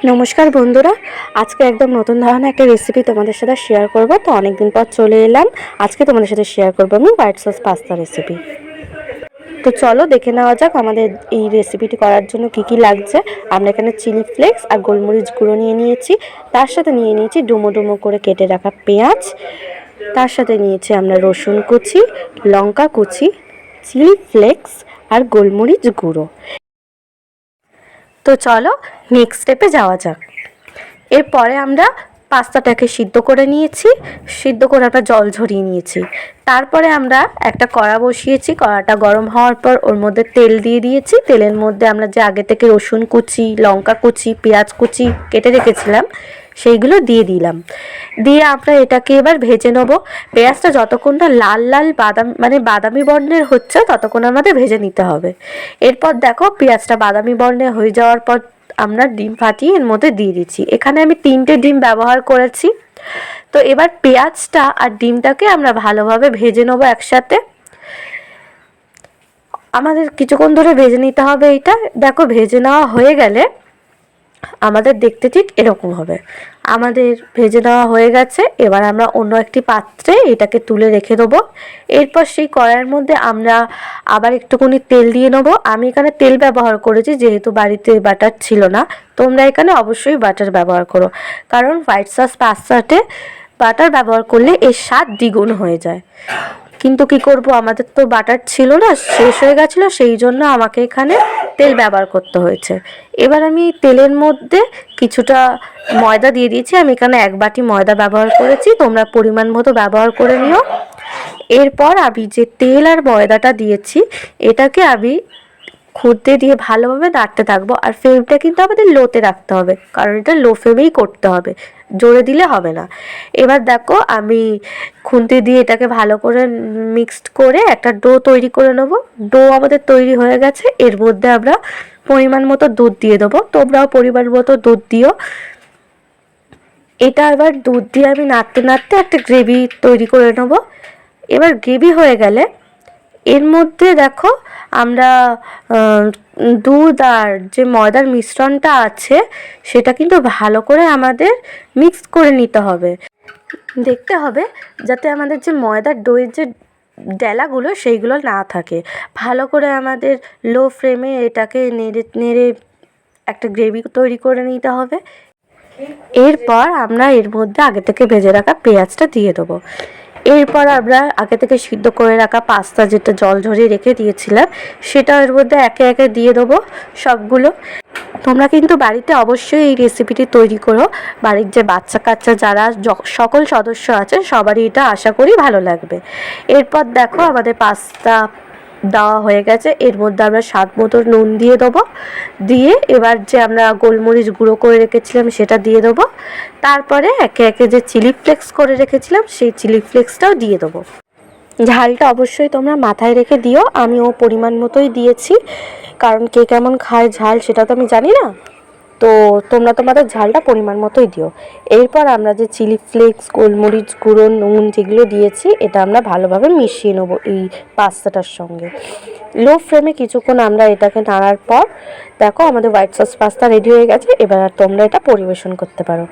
নমস্কার বন্ধুরা, আজকে একদম নতুন ধরনের একটা রেসিপি তোমাদের সাথে শেয়ার করব। তো অনেকদিন পর চলে এলাম। আজকে তোমাদের সাথে শেয়ার করব আমি হোয়াইট সস পাস্তা রেসিপি। তো চলো দেখে নেওয়া যাক আমাদের এই রেসিপিটি করার জন্য কি কি লাগছে। আমরা এখানে চিলি ফ্লেক্স আর গোলমরিচ গুঁড়ো নিয়ে নিয়েছি, তার সাথে নিয়ে নিয়েছি ডুমো ডুমো করে কেটে রাখা পেঁয়াজ, তার সাথে নিয়েছি আমরা রসুন কুচি, লঙ্কা কুচি, চিলি ফ্লেক্স আর গোলমরিচ গুঁড়ো। তো চলো নেক্সট স্টেপে যাওয়া যাক। এরপরে আমরা পাস্তাটাকে সিদ্ধ করে নিয়েছি, সিদ্ধ করে আমরা জল ঝরিয়ে নিয়েছি। তারপরে আমরা একটা কড়া বসিয়েছি, কড়াটা গরম হওয়ার পর ওর মধ্যে তেল দিয়ে দিয়েছি। তেলের মধ্যে আমরা যে আগে থেকে রসুন কুচি, লঙ্কা কুচি, পেঁয়াজ কুচি কেটে রেখেছিলাম সেইগুলো দিয়ে দিলাম। দিয়ে আমরা এটাকে এবার ভেজে নেবো। পেঁয়াজটা যতক্ষণ না লাল লাল বাদামি বর্ণের হচ্ছে ততক্ষণ আমাদের ভেজে নিতে হবে। এরপর দেখো পেঁয়াজটা বাদামি বর্ণের হয়ে যাওয়ার পর আমরা ডিম ফাটিয়ে এর মধ্যে দিয়ে দিচ্ছি। এখানে আমি 3টে ডিম ব্যবহার করেছি। তো এবার পেঁয়াজটা আর ডিমটাকে আমরা ভালোভাবে ভেজে নেবো একসাথে। আমাদের কিছুক্ষণ ধরে ভেজে নিতে হবে। এইটা দেখো ভেজে নেওয়া হয়ে গেলে আমাদের দেখতে ঠিক এরকম হবে। আমাদের ভেজে নেওয়া হয়ে গেছে। এবার আমরা অন্য একটি পাত্রে এটাকে তুলে রেখে দেবো। এরপর সেই কড়াইয়ের মধ্যে আমরা আবার একটুখানি তেল দিয়ে নেবো। আমি এখানে তেল ব্যবহার করেছি যেহেতু বাড়িতে বাটার ছিল না। তোমরা এখানে অবশ্যই বাটার ব্যবহার করো, কারণ হোয়াইট সস পাস্তাতে বাটার ব্যবহার করলে এর স্বাদ দ্বিগুণ হয়ে যায়। কিন্তু কি করব, আমাদের তো বাটার ছিল না, শেষ হয়ে গেছিলো, সেই জন্য আমাকে এখানে তেল ব্যবহার করতে হয়েছে। এবার আমি তেলের মধ্যে কিছুটা ময়দা দিয়ে দিয়েছি। আমি এখানে 1 বাটি ময়দা ব্যবহার করেছি, তোমরা পরিমাণ মতো ব্যবহার করে নিও। এরপর আমি যে তেল আর ময়দাটা দিয়েছি এটাকে আমি খুন্তি দিয়ে ভালোভাবে নাড়তে থাকবো। আর ফ্লেমটা কিন্তু আমাদের লোতে রাখতে হবে, কারণ এটা লো ফ্লেমেই করতে হবে, জোরে দিলে হবে না। এবার দেখো আমি খুন্তি দিয়ে এটাকে ভালো করে মিক্সড করে একটা ডো তৈরি করে নেবো। ডো আমাদের তৈরি হয়ে গেছে। এর মধ্যে আমরা পরিমাণ মতো দুধ দিয়ে দেবো, তোমরাও পরিমাণ মতো দুধ দিও। এটা এবার দুধ দিয়ে আমি নাড়তে নাড়তে একটা গ্রেভি তৈরি করে নেবো। এবার গ্রেভি হয়ে গেলে এর মধ্যে দেখো আমরা দুধ আর যে ময়দার মিশ্রণটা আছে সেটা কিন্তু ভালো করে আমাদের মিক্স করে নিতে হবে। দেখতে হবে যাতে আমাদের যে ময়দার দইয়ের যে ডেলাগুলো সেইগুলো না থাকে। ভালো করে আমাদের লো ফ্লেমে এটাকে নেড়ে নেড়ে একটা গ্রেভি তৈরি করে নিতে হবে। এরপর আমরা এর মধ্যে আগে থেকে ভেজে রাখা পেঁয়াজটা দিয়ে দেবো। এরপর আমরা আগে থেকে সিদ্ধ করে রাখা পাস্তা যেটা জল ঝরিয়ে রেখে দিয়েছিলাম সেটা এর মধ্যে একে একে দিয়ে দেবো সবগুলো। তোমরা কিন্তু বাড়িতে অবশ্যই এই রেসিপিটি তৈরি করো। বাড়ির যে বাচ্চা কাচ্চা যারা সকল সদস্য আছে সবারই এটা আশা করি ভালো লাগবে। এরপর দেখো আমাদের পাস্তা দেওয়া হয়ে গেছে। এর মধ্যে আমরা স্বাদ মতো নুন দিয়ে দেবো। দিয়ে এবার যে আমরা গোলমরিচ গুঁড়ো করে রেখেছিলাম সেটা দিয়ে দেবো। তারপরে একে একে যে চিলি ফ্লেক্স করে রেখেছিলাম সেই চিলি ফ্লেক্সটাও দিয়ে দেবো। ঝালটা অবশ্যই তোমরা মাথায় রেখে দিও। আমিও পরিমাণ মতোই দিয়েছি, কারণ কে কেমন খায় ঝাল সেটা তো আমি জানি না। তো তোমরা তোমাদের ঝালটা পরিমাণ মতোই দিও। এরপর আমরা যে চিলি ফ্লেক্স, গোলমরিচ গুঁড়ো, নুন যেগুলো দিয়েছি এটা আমরা ভালোভাবে মিশিয়ে নেবো এই পাস্তাটার সঙ্গে। লো ফ্লেমে কিছুক্ষণ আমরা এটাকে নাড়ার পর দেখো আমাদের হোয়াইট সস পাস্তা রেডি হয়ে গেছে। এবার তোমরা এটা পরিবেশন করতে পারো।